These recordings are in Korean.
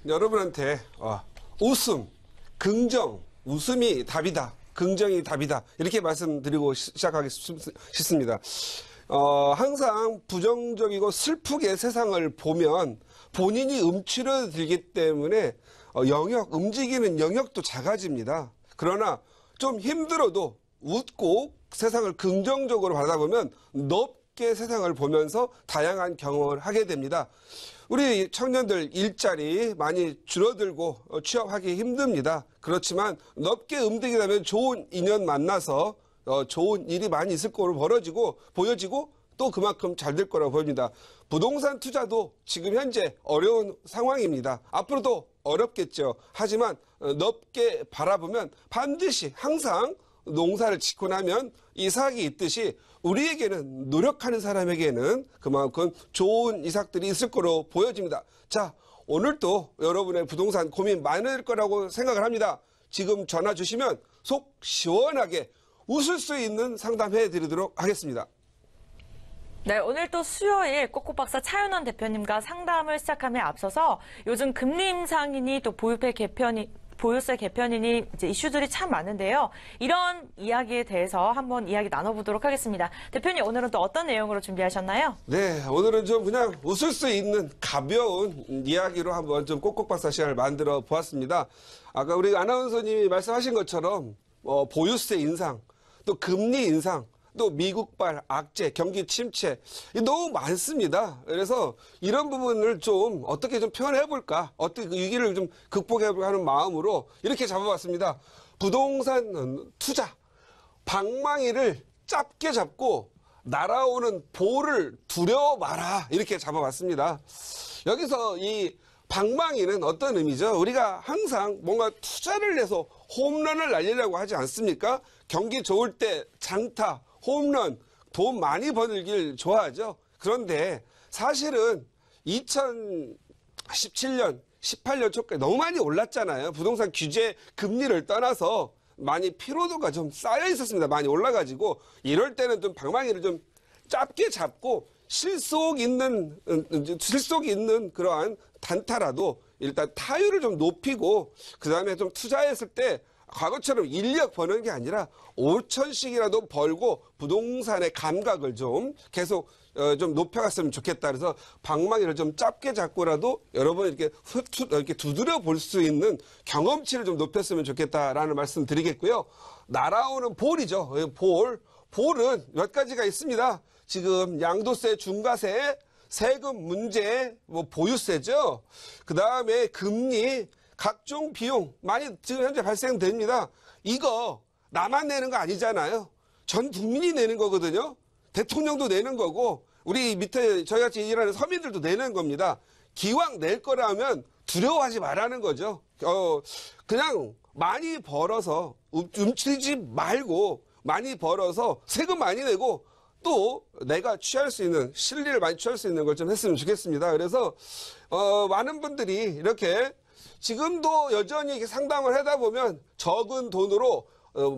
여러분한테 웃음, 긍정, 웃음이 답이다. 긍정이 답이다. 이렇게 말씀드리고 시작하기 싶습니다. 항상 부정적이고 슬프게 세상을 보면 본인이 움츠러들기 때문에 움직이는 영역도 작아집니다. 그러나 좀 힘들어도 웃고 세상을 긍정적으로 바라보면 넓게 세상을 보면서 다양한 경험을 하게 됩니다. 우리 청년들 일자리 많이 줄어들고 취업하기 힘듭니다. 그렇지만 넓게 움직이려면 좋은 인연 만나서 좋은 일이 많이 있을 거로 보여지고 또 그만큼 잘 될 거라고 보입니다. 부동산 투자도 지금 현재 어려운 상황입니다. 앞으로도 어렵겠죠. 하지만 넓게 바라보면 반드시 항상 농사를 짓고 나면 이삭이 있듯이 우리에게는 노력하는 사람에게는 그만큼 좋은 이삭들이 있을 거로 보여집니다. 자, 오늘도 여러분의 부동산 고민 많을 거라고 생각을 합니다. 지금 전화 주시면 속 시원하게 웃을 수 있는 상담해 드리도록 하겠습니다. 네, 오늘 또 수요일 꼬꼬박사 차윤원 대표님과 상담을 시작함에 앞서서 요즘 금리 인상이니 또 보유세 개편이니 이제 이슈들이 참 많은데요. 이런 이야기에 대해서 한번 이야기 나눠보도록 하겠습니다. 대표님, 오늘은 또 어떤 내용으로 준비하셨나요? 네, 오늘은 좀 그냥 웃을 수 있는 가벼운 이야기로 한번 좀 꼬꼬박사 시간을 만들어 보았습니다. 아까 우리 아나운서님이 말씀하신 것처럼 보유세 인상, 또 금리 인상, 또 미국발 악재, 경기 침체 너무 많습니다. 그래서 이런 부분을 좀 어떻게 좀 표현해 볼까, 어떻게 그 위기를 좀 극복해 볼까 하는 마음으로 이렇게 잡아봤습니다. 부동산 투자 방망이를 짧게 잡고 날아오는 볼을 두려워 마라, 이렇게 잡아봤습니다. 여기서 이 방망이는 어떤 의미죠? 우리가 항상 뭔가 투자를 해서 홈런을 날리려고 하지 않습니까? 경기 좋을 때 장타, 홈런, 돈 많이 벌길 좋아하죠. 그런데 사실은 2017년, 18년 초까지 너무 많이 올랐잖아요. 부동산 규제 금리를 떠나서 많이 피로도가 좀 쌓여 있었습니다. 많이 올라가지고 이럴 때는 좀 방망이를 좀 짧게 잡고 실속 있는 그러한 단타라도 일단 타율을 좀 높이고 그 다음에 좀 투자했을 때 과거처럼 1억 버는 게 아니라 5천씩이라도 벌고 부동산의 감각을 좀 계속 좀 높여갔으면 좋겠다. 그래서 방망이를 좀 짧게 잡고라도 여러분 이렇게 두드려 볼 수 있는 경험치를 좀 높였으면 좋겠다라는 말씀 드리겠고요. 날아오는 볼이죠. 볼은 몇 가지가 있습니다. 지금 양도세, 중과세, 세금 문제, 보유세죠. 그 다음에 금리, 각종 비용 많이 지금 현재 발생됩니다. 이거 나만 내는 거 아니잖아요. 전 국민이 내는 거거든요. 대통령도 내는 거고 우리 밑에 저희같이 일하는 서민들도 내는 겁니다. 기왕 낼 거라면 두려워하지 말라는 거죠. 그냥 많이 벌어서 움츠리지 말고 많이 벌어서 세금 많이 내고 또 내가 취할 수 있는 실리를 많이 취할 수 있는 걸 좀 했으면 좋겠습니다. 그래서 많은 분들이 이렇게 지금도 여전히 이렇게 상담을 하다 보면 적은 돈으로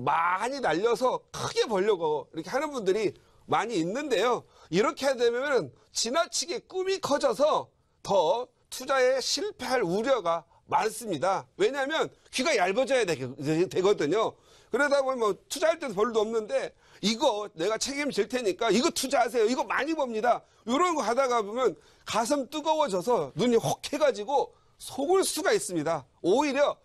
많이 날려서 크게 벌려고 이렇게 하는 분들이 많이 있는데요. 이렇게 되면 지나치게 꿈이 커져서 더 투자에 실패할 우려가 많습니다. 왜냐하면 귀가 얇아져야 되거든요. 그러다 보면 투자할 때도 별로 없는데 이거 내가 책임질 테니까 이거 투자하세요. 이거 많이 봅니다. 이런 거 하다가 보면 가슴 뜨거워져서 눈이 혹 해가지고 속을 수가 있습니다. 오히려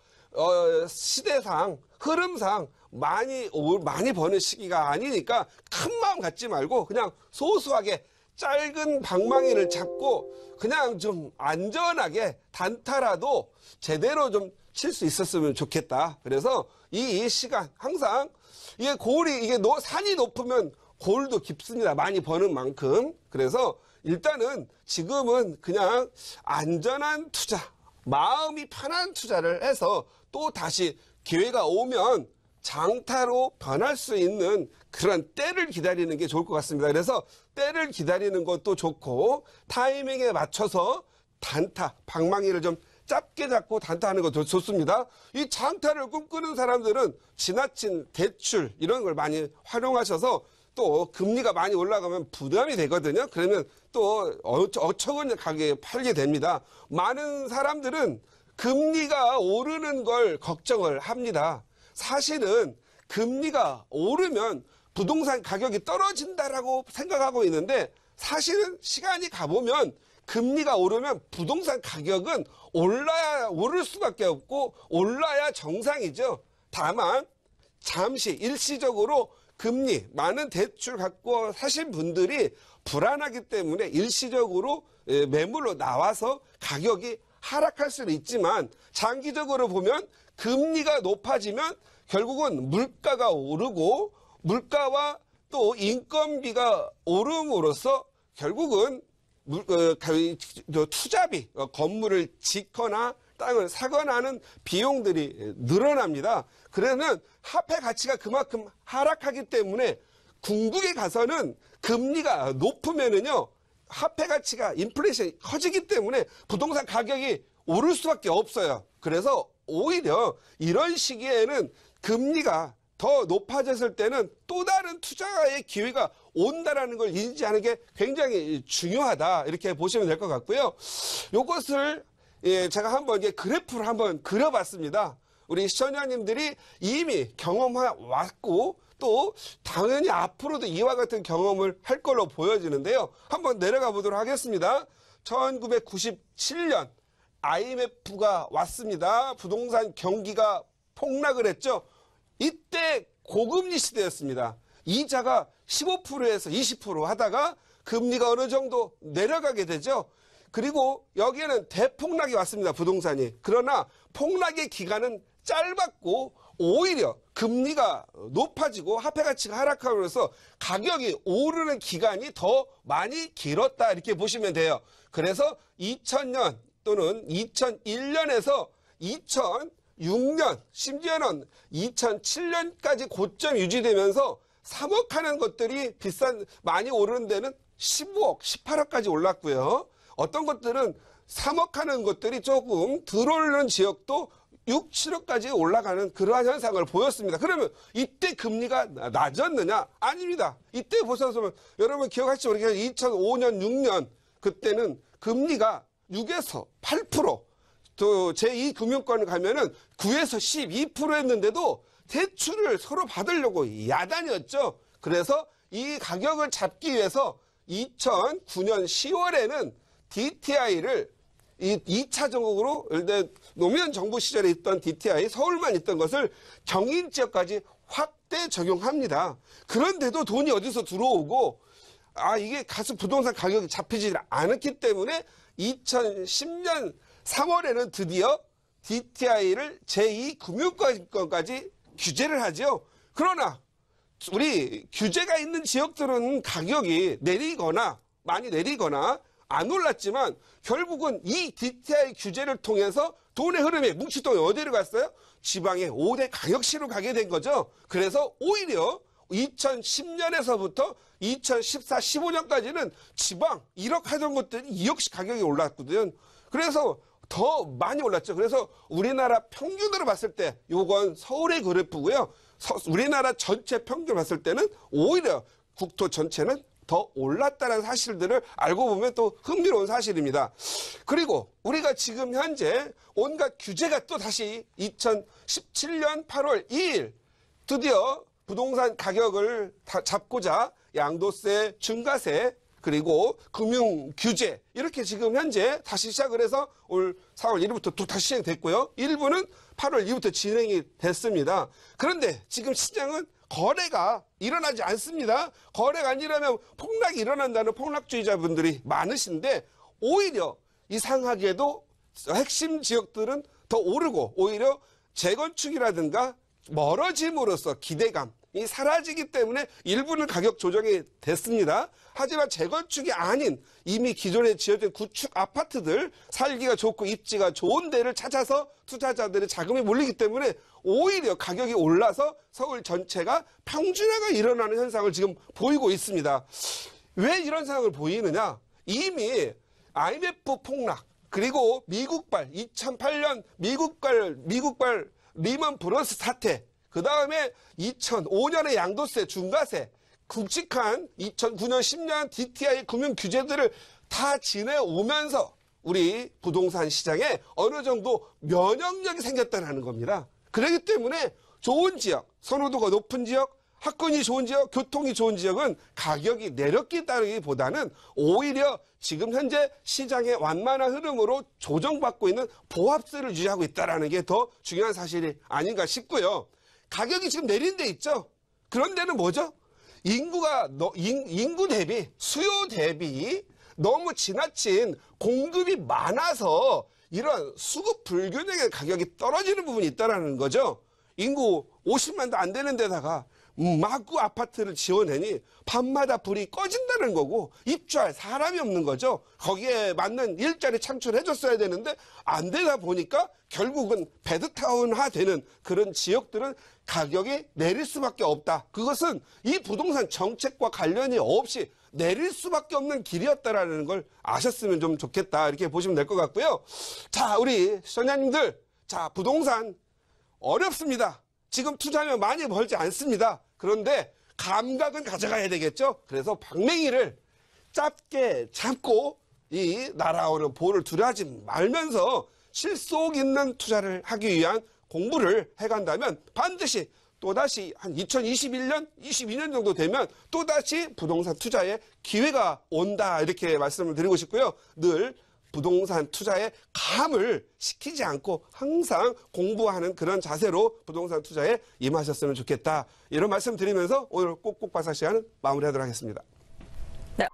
시대상 흐름상 많이 버는 시기가 아니니까 큰 마음 갖지 말고 그냥 소소하게 짧은 방망이를 잡고 그냥 좀 안전하게 단타라도 제대로 좀 칠 수 있었으면 좋겠다. 그래서 이 시간 항상 이게 산이 높으면 골도 깊습니다. 많이 버는 만큼. 그래서 일단은 지금은 그냥 안전한 투자, 마음이 편한 투자를 해서 또 다시 기회가 오면 장타로 변할 수 있는 그런 때를 기다리는 게 좋을 것 같습니다. 그래서 때를 기다리는 것도 좋고 타이밍에 맞춰서 단타, 방망이를 좀 짧게 잡고 단타하는 것도 좋습니다. 이 장타를 꿈꾸는 사람들은 지나친 대출 이런 걸 많이 활용하셔서 또 금리가 많이 올라가면 부담이 되거든요. 그러면 또 어처구니 가게 팔게 됩니다. 많은 사람들은 금리가 오르는 걸 걱정을 합니다. 사실은 금리가 오르면 부동산 가격이 떨어진다라고 생각하고 있는데 사실은 시간이 가보면 금리가 오르면 부동산 가격은 오를 수밖에 없고 올라야 정상이죠. 다만 잠시 일시적으로 금리 많은 대출 갖고 사신 분들이 불안하기 때문에 일시적으로 매물로 나와서 가격이 하락할 수는 있지만 장기적으로 보면 금리가 높아지면 결국은 물가가 오르고 물가와 또 인건비가 오름으로써 결국은 투자비, 건물을 짓거나 땅을 사거나 하는 비용들이 늘어납니다. 그러면 화폐 가치가 그만큼 하락하기 때문에 궁극에 가서는 금리가 높으면은요, 화폐 가치가 인플레이션이 커지기 때문에 부동산 가격이 오를 수밖에 없어요. 그래서 오히려 이런 시기에는 금리가 더 높아졌을 때는 또 다른 투자의 기회가 온다라는 걸 인지하는 게 굉장히 중요하다. 이렇게 보시면 될 것 같고요. 요것을 제가 한번 그래프를 한번 그려봤습니다. 우리 시청자님들이 이미 경험해왔고 또 당연히 앞으로도 이와 같은 경험을 할 걸로 보여지는데요. 한번 내려가 보도록 하겠습니다. 1997년 IMF가 왔습니다. 부동산 경기가 폭락을 했죠. 이때 고금리 시대였습니다. 이자가 15%에서 20% 하다가 금리가 어느 정도 내려가게 되죠. 그리고 여기에는 대폭락이 왔습니다. 부동산이. 그러나 폭락의 기간은 짧았고 오히려 금리가 높아지고 화폐 가치가 하락하면서 가격이 오르는 기간이 더 많이 길었다 이렇게 보시면 돼요. 그래서 2000년 또는 2001년에서 2006년 심지어는 2007년까지 고점 유지되면서 3억 하는 것들이 많이 오르는 데는 15억, 18억까지 올랐고요. 어떤 것들은 3억 하는 것들이 조금 덜 오르는 지역도 6, 7억까지 올라가는 그러한 현상을 보였습니다. 그러면 이때 금리가 낮았느냐? 아닙니다. 이때 보셔서 여러분 기억하시죠? 우리가 2005년, 6년 그때는 금리가 6에서 8%, 또 제2금융권을 가면은 9에서 12%였는데도 대출을 서로 받으려고 야단이었죠. 그래서 이 가격을 잡기 위해서 2009년 10월에는 DTI를 2차 전국으로 노무현 정부 시절에 있던 DTI 서울만 있던 것을 경인 지역까지 확대 적용합니다. 그런데도 돈이 어디서 들어오고 이게 가서 부동산 가격이 잡히지 않았기 때문에 2010년 3월에는 드디어 DTI를 제2금융권까지 규제를 하죠. 그러나 우리 규제가 있는 지역들은 가격이 많이 내리거나 안 올랐지만 결국은 이 DTI 규제를 통해서 돈의 흐름이 뭉치돈이 어디로 갔어요? 지방의 5대 광역시로 가게 된 거죠. 그래서 오히려 2010년에서부터 2014, 15년까지는 지방 1억 하던 것들이 2억씩 가격이 올랐거든요. 그래서 더 많이 올랐죠. 그래서 우리나라 평균으로 봤을 때 요건 서울의 그래프고요. 우리나라 전체 평균을 봤을 때는 오히려 국토 전체는 더 올랐다는 사실들을 알고 보면 또 흥미로운 사실입니다. 그리고 우리가 지금 현재 온갖 규제가 또 다시 2017년 8월 2일 드디어 부동산 가격을 잡고자 양도세, 중과세, 그리고 금융 규제 이렇게 지금 현재 다시 시작을 해서 올 4월 1일부터 또 다시 시행됐고요. 일부는 8월 2일부터 진행이 됐습니다. 그런데 지금 시장은 거래가 일어나지 않습니다. 거래가 안 일어나면 폭락이 일어난다는 폭락주의자분들이 많으신데 오히려 이상하게도 핵심 지역들은 더 오르고 오히려 재건축이라든가 멀어짐으로써 기대감이 사라지기 때문에 일부는 가격 조정이 됐습니다. 하지만 재건축이 아닌 이미 기존에 지어진 구축 아파트들 살기가 좋고 입지가 좋은 데를 찾아서 투자자들의 자금이 몰리기 때문에 오히려 가격이 올라서 서울 전체가 평준화가 일어나는 현상을 지금 보이고 있습니다. 왜 이런 상황을 보이느냐? 이미 IMF 폭락 그리고 미국발 2008년 미국발 리먼 브러스 사태 그 다음에 2005년의 양도세 중과세 굵직한 2009년 10년 DTI 금융 규제들을 다 지내오면서 우리 부동산 시장에 어느 정도 면역력이 생겼다는 겁니다. 그렇기 때문에 좋은 지역, 선호도가 높은 지역, 학군이 좋은 지역, 교통이 좋은 지역은 가격이 내렸다기보다는 오히려 지금 현재 시장의 완만한 흐름으로 조정받고 있는 보합세를 유지하고 있다는 게 더 중요한 사실이 아닌가 싶고요. 가격이 지금 내린 데 있죠. 그런 데는 뭐죠? 인구 대비, 수요 대비 너무 지나친 공급이 많아서 이런 수급 불균형의 가격이 떨어지는 부분이 있다는 거죠. 인구 50만도 안 되는 데다가 마구 아파트를 지어내니 밤마다 불이 꺼진다는 거고 입주할 사람이 없는 거죠. 거기에 맞는 일자리 창출해줬어야 되는데 안 되다 보니까 결국은 배드타운화 되는 그런 지역들은 가격이 내릴 수밖에 없다. 그것은 이 부동산 정책과 관련이 없이 내릴 수밖에 없는 길이었다라는 걸 아셨으면 좀 좋겠다. 이렇게 보시면 될 것 같고요. 자, 우리 시청자님들, 자, 부동산 어렵습니다. 지금 투자하면 많이 벌지 않습니다. 그런데 감각은 가져가야 되겠죠. 그래서 방맹이를 짧게 잡고 이 날아오는 볼을 두려워하지 말면서 실속 있는 투자를 하기 위한 공부를 해간다면 반드시 또다시 한 2021년, 22년 정도 되면 또다시 부동산 투자에 기회가 온다. 이렇게 말씀을 드리고 싶고요. 늘 부동산 투자에 감을 시키지 않고 항상 공부하는 그런 자세로 부동산 투자에 임하셨으면 좋겠다. 이런 말씀 드리면서 오늘 꼭꼭 박사 시간은 마무리하도록 하겠습니다. 네.